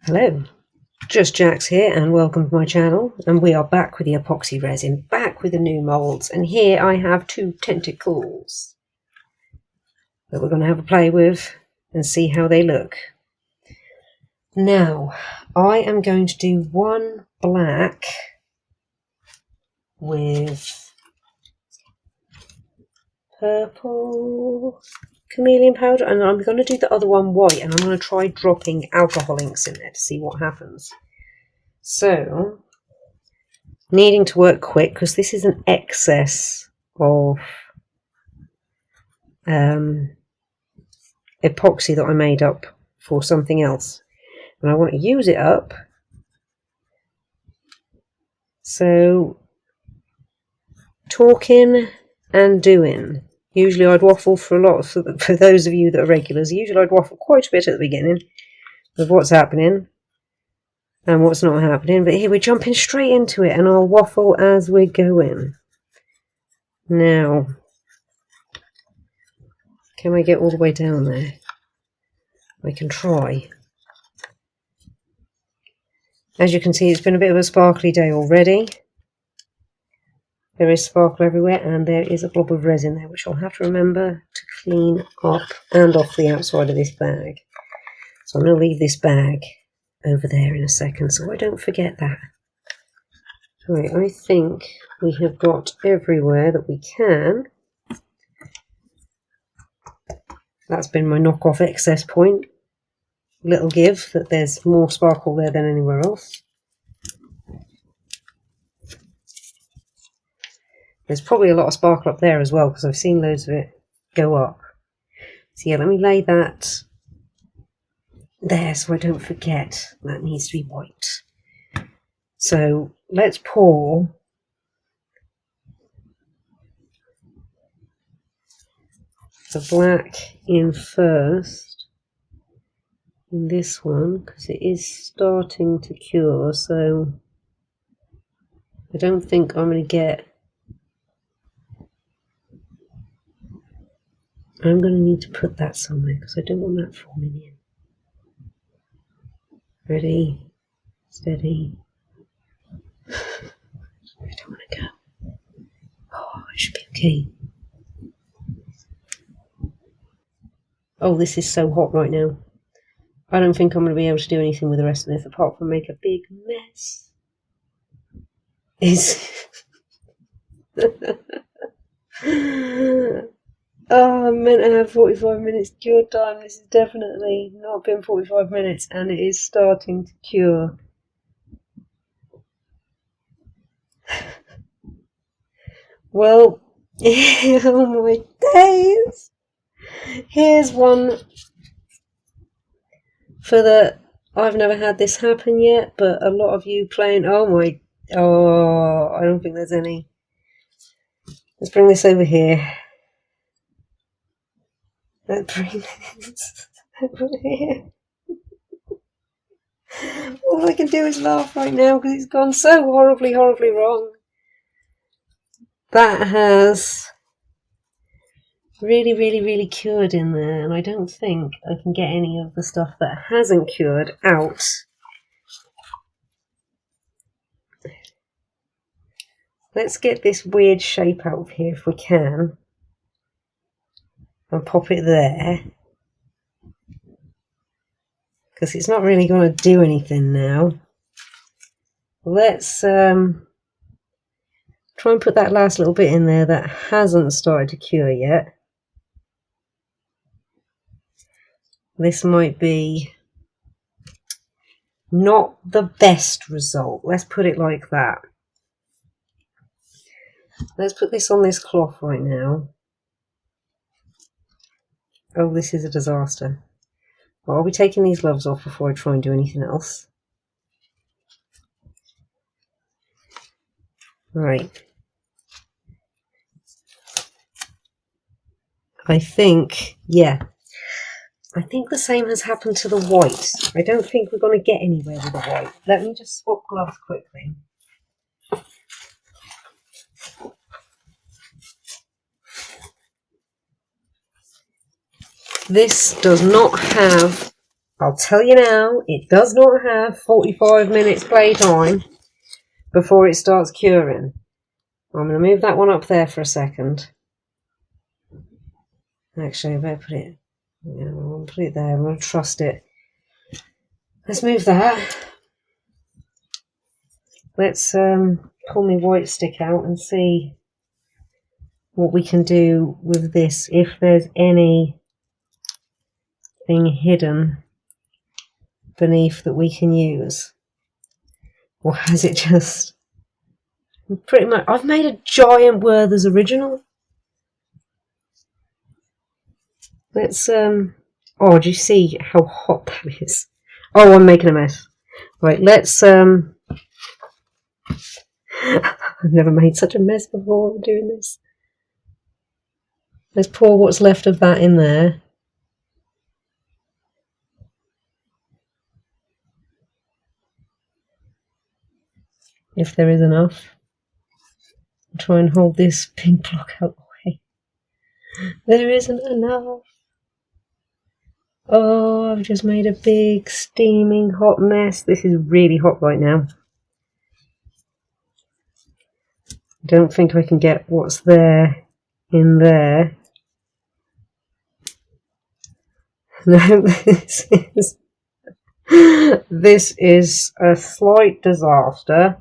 Hello, Just Jax here and welcome to my channel, and we are back with the epoxy resin, back with the new moulds, and here I have two tentacles that we're going to have a play with and see how they look. Now, I am going to do one black with purple chameleon powder, and I'm going to do the other one white, and I'm going to try dropping alcohol inks in there to see what happens. So, needing to work quick because this is an excess of epoxy that I made up for something else, and I want to use it up. So, talking and doing. Usually I'd waffle for a lot, for those of you that are regulars, usually I'd waffle quite a bit at the beginning of what's happening and what's not happening, but here we're jumping straight into it and I'll waffle as we're going. Now, can I get all the way down there? I can try. As you can see, it's been a bit of a sparkly day already. There is sparkle everywhere, and there is a blob of resin there, which I'll have to remember to clean up and off the outside of this bag. So I'm going to leave this bag over there in a second, so I don't forget that. Right, I think we have got everywhere that we can. That's been my knockoff excess point. Little give that there's more sparkle there than anywhere else. There's probably a lot of sparkle up there as well, because I've seen loads of it go up. So yeah, let me lay that there so I don't forget. That needs to be white. So let's pour the black in first in this one, because it is starting to cure, so I don't think I'm going to get... I'm going to need to put that somewhere because I don't want that falling in. Ready, steady. I don't want to go. Oh, it should be okay. Oh, this is so hot right now. I don't think I'm going to be able to do anything with the rest of this apart from make a big mess. Oh, I'm meant to have 45 minutes cure time. This has definitely not been 45 minutes, and it is starting to cure. Well, oh my days! Here's one for the... I've never had this happen yet, but a lot of you playing... Oh, I don't think there's any. Let's bring this over here. Let's bring this over here. All I can do is laugh right now because it's gone so horribly, horribly wrong. That has really, really, really cured in there, and I don't think I can get any of the stuff that hasn't cured out. Let's get this weird shape out of here if we can, and pop it there, because it's not really going to do anything now. Let's try and put that last little bit in there that hasn't started to cure yet. This might be not the best result. Let's put it like that. Let's put this on this cloth right now. Oh, this is a disaster. Well, I'll be taking these gloves off before I try and do anything else. Right. I think, yeah. I think the same has happened to the white. I don't think we're going to get anywhere with the white. Let me just swap gloves quickly. This does not have I'll tell you now, it does not have 45 minutes playtime before it starts curing. I'm going to move that one up there for a second. Actually, I better put it, yeah, I'll put it there. I'm going to trust it. Let's move that. Let's pull my white stick out and see what we can do with this, if there's anything hidden beneath that we can use. Or has it just pretty much... I've made a giant Werther's original. Let's oh, do you see how hot that is? Oh, I'm making a mess. Right, let's I've never made such a mess before doing this. Let's pour what's left of that in there. If there is enough. I'll try and hold this pink block out of the way. There isn't enough. Oh, I've just made a big steaming hot mess. This is really hot right now. I don't think I can get what's there in there. No, this is a slight disaster.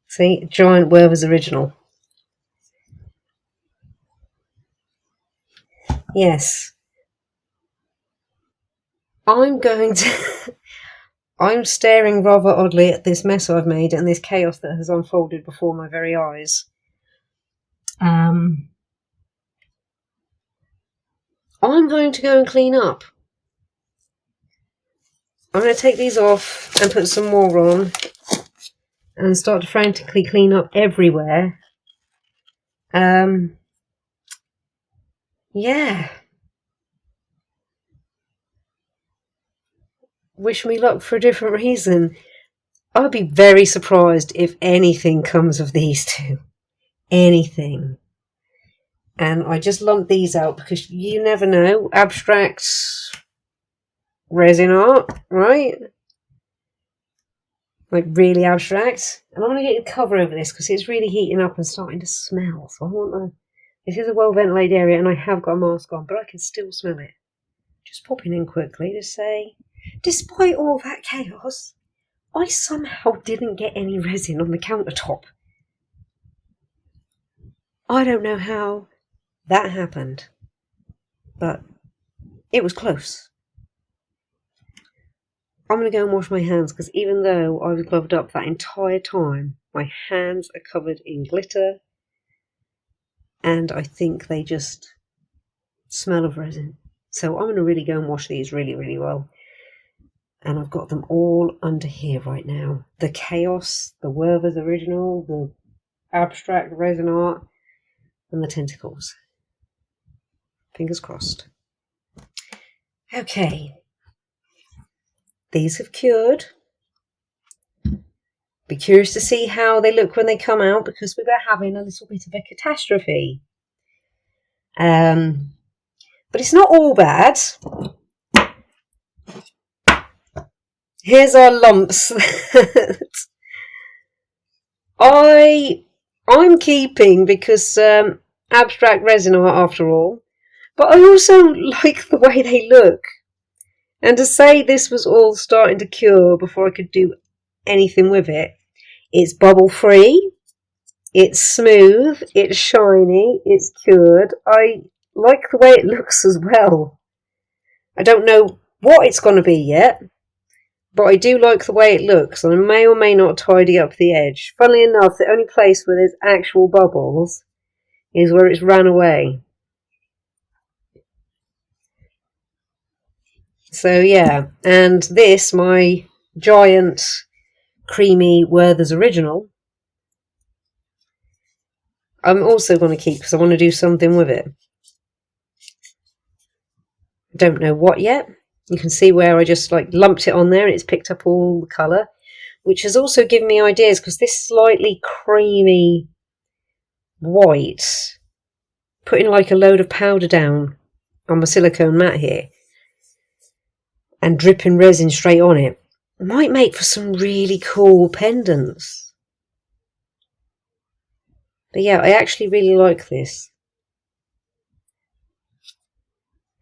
See, giant Werther's original. Yes. I'm staring rather oddly at this mess I've made and this chaos that has unfolded before my very eyes. I'm going to go and clean up. I'm going to take these off and put some more on and start to frantically clean up everywhere. Yeah. Wish me luck for a different reason. I'd be very surprised if anything comes of these two. Anything. And I just lumped these out because you never know. Abstract resin art, right? Like really abstract. And I'm going to get a cover over this because it's really heating up and starting to smell. So I want to... This is a well ventilated area and I have got a mask on, but I can still smell it. Just popping in quickly to say, despite all that chaos, I somehow didn't get any resin on the countertop. I don't know how that happened, but it was close. I'm going to go and wash my hands because even though I was gloved up that entire time, my hands are covered in glitter and I think they just smell of resin. So I'm going to really go and wash these really, really well. And I've got them all under here right now. The chaos, the Werther's original, the abstract resin art, and the tentacles. Fingers crossed. Okay. These have cured. Be curious to see how they look when they come out because we were having a little bit of a catastrophe. But it's not all bad. Here's our lumps. I'm keeping because abstract resin art after all, but I also like the way they look. And to say this was all starting to cure before I could do anything with it, it's bubble free, it's smooth, it's shiny, it's cured. I like the way it looks as well. I don't know what it's going to be yet, but I do like the way it looks, and I may or may not tidy up the edge. Funnily enough, the only place where there's actual bubbles is where it's ran away. So yeah, and this, my giant creamy Werther's original, I'm also going to keep because I want to do something with it. I don't know what yet. You can see where I just like lumped it on there and it's picked up all the colour, which has also given me ideas because this slightly creamy white, putting like a load of powder down on my silicone mat here and dripping resin straight on it might make for some really cool pendants. But yeah, I actually really like this.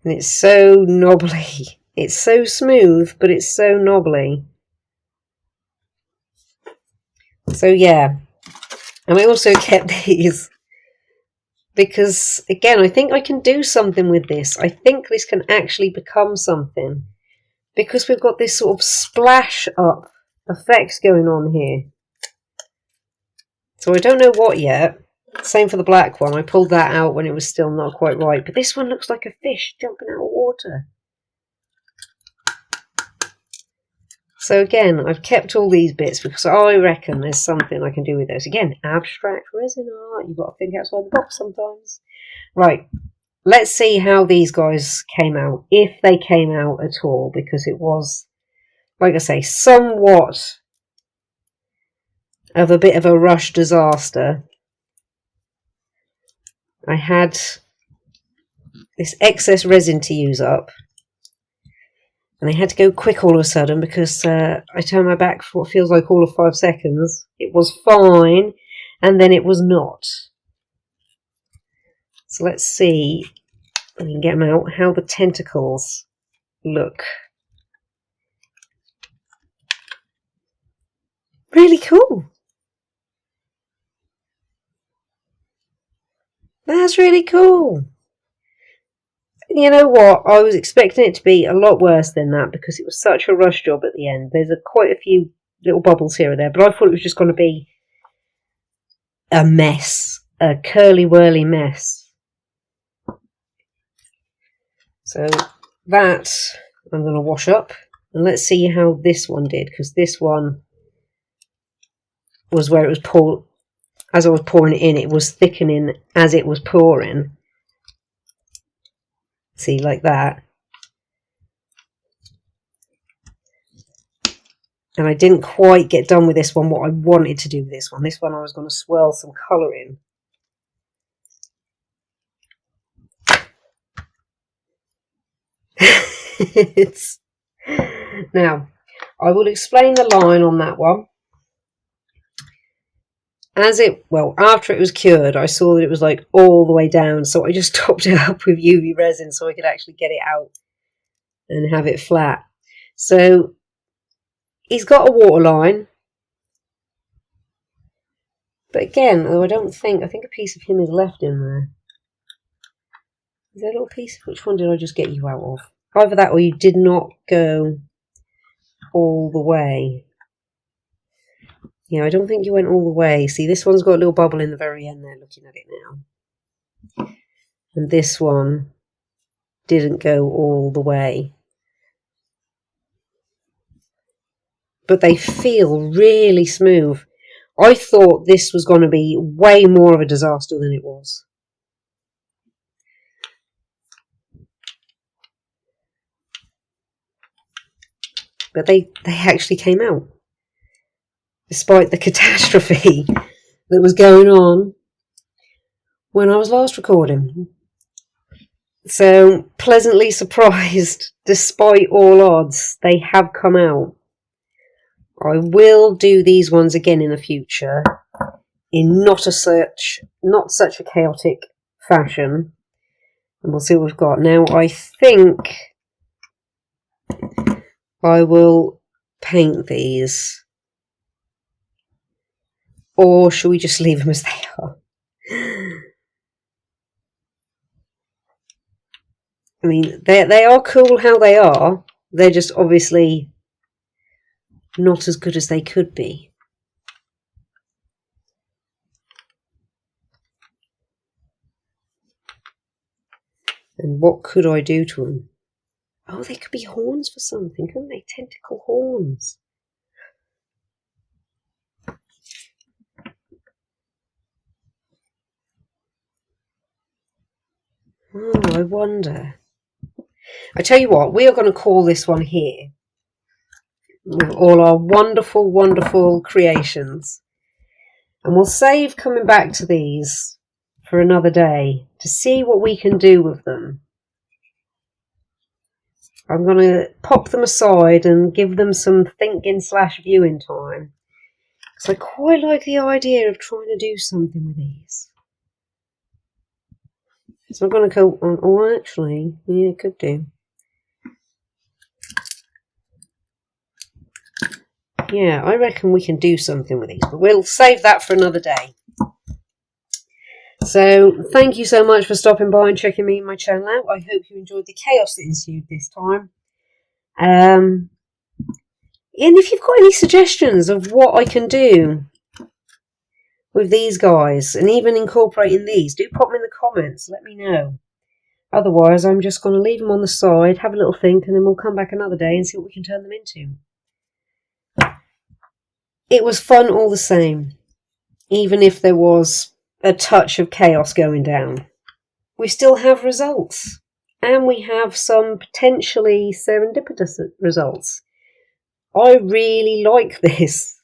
And it's so knobbly. It's so smooth, but it's so knobbly. So yeah. And I also kept these because, again, I think I can do something with this. I think this can actually become something. Because we've got this sort of splash up effect going on here. So I don't know what yet. Same for the black one. I pulled that out when it was still not quite right. But this one looks like a fish jumping out of water. So again, I've kept all these bits because I reckon there's something I can do with those. Again, abstract resin art. You've got to think outside the box sometimes. Right. Let's see how these guys came out, if they came out at all, because it was, like I say, somewhat of a bit of a rush disaster. I had this excess resin to use up, and I had to go quick all of a sudden because I turned my back for what feels like all of 5 seconds. It was fine, and then it was not. So let's see. I can get them out, how the tentacles look. Really cool. That's really cool. You know what? I was expecting it to be a lot worse than that because it was such a rush job at the end. There's quite a few little bubbles here and there, but I thought it was just going to be a mess. A curly-whirly mess. So that I'm going to wash up, and let's see how this one did, because this one was where it was poured. As I was pouring it in, it was thickening as it was pouring. See, like that. And I didn't quite get done with this one what I wanted to do with this one. This one I was going to swirl some colour in. Now, I will explain the line on that one. After it was cured, I saw that it was like all the way down, so I just topped it up with UV resin so I could actually get it out and have it flat. So he's got a waterline, but again, though I think a piece of him is left in there. Is there a little piece? Which one did I just get you out of? Either that or you did not go all the way. Yeah, I don't think you went all the way. See, this one's got a little bubble in the very end there, looking at it now. And this one didn't go all the way. But they feel really smooth. I thought this was going to be way more of a disaster than it was. But they actually came out. Despite the catastrophe that was going on when I was last recording. So, pleasantly surprised, despite all odds, they have come out. I will do these ones again in the future, in not such a chaotic fashion. And we'll see what we've got. Now, I think I will paint these. Or should we just leave them as they are? I mean, they are cool how they are. They're just obviously not as good as they could be. And what could I do to them? Oh, they could be horns for something, couldn't they? Tentacle horns. Oh, I wonder. I tell you what, we are going to call this one here with all our wonderful, wonderful creations. And we'll save coming back to these for another day to see what we can do with them. I'm going to pop them aside and give them some thinking / viewing time. So I quite like the idea of trying to do something with these. So I'm going to go on, oh actually, yeah, it could do. Yeah, I reckon we can do something with these, but we'll save that for another day. So thank you so much for stopping by and checking me and my channel out. I hope you enjoyed the chaos that ensued this time. And if you've got any suggestions of what I can do with these guys, and even incorporating these, do pop them in the comments, let me know. Otherwise, I'm just going to leave them on the side, have a little think, and then we'll come back another day and see what we can turn them into. It was fun all the same, even if there was a touch of chaos going down. We still have results, and we have some potentially serendipitous results. I really like this.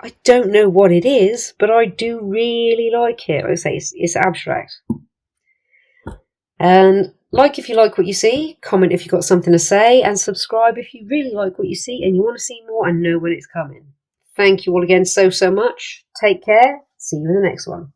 I don't know what it is, but I do really like it. Like I say, it's abstract. And like if you like what you see, comment if you've got something to say, and subscribe if you really like what you see and you want to see more and know when it's coming. Thank you all again so much. Take care. See you in the next one.